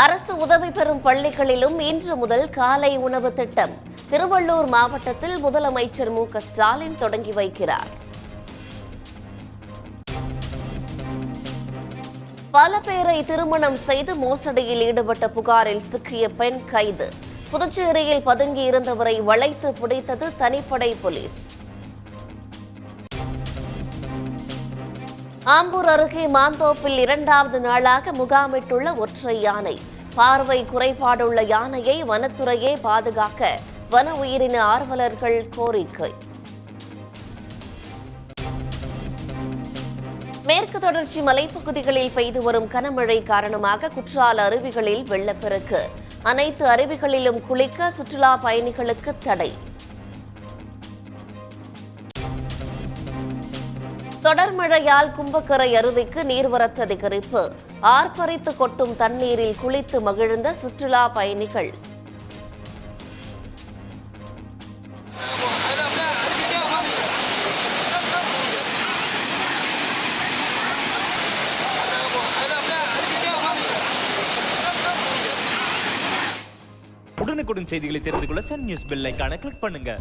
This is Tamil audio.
அரசு உதவி பெறும் பள்ளிகளிலும் இன்று முதல் காலை உணவு திட்டம். திருவள்ளூர் மாவட்டத்தில் முதலமைச்சர் மு.க.ஸ்டாலின் தொடங்கி வைக்கிறார். பல பேரை திருமணம் செய்து மோசடியில் ஈடுபட்ட புகாரில் சிக்கிய பெண் கைது. புதுச்சேரியில் பதுங்கியிருந்தவரை வளைத்து பிடித்தது தனிப்படை போலீஸ். ஆம்பூர் அருகே மாந்தோப்பில் 2வது நாளாக முகாமிட்டுள்ள ஒற்றை யானை. பார்வை குறைபாடுள்ள யானையை வனத்துறையே பாதுகாக்க வன உயிரின ஆர்வலர்கள் கோரிக்கை. மேற்கு தொடர்ச்சி மலைப்பகுதிகளில் பெய்து வரும் கனமழை காரணமாக குற்றால அருவிகளில் வெள்ளப்பெருக்கு. அனைத்து அருவிகளிலும் குளிக்க சுற்றுலா பயணிகளுக்கு தடை. தொடர் மழையால் கும்பக்கரை அருவிக்கு நீர்வரத்து அதிகரிப்பு. ஆர்ப்பரித்து கொட்டும் தண்ணீரில் குளித்து மகிழ்ந்த சுற்றுலா பயணிகள். உடனுக்குடன் செய்திகளை தெரிந்து கொள்ள சன் நியூஸ் பெல் ஐகானை கிளிக் பண்ணுங்க.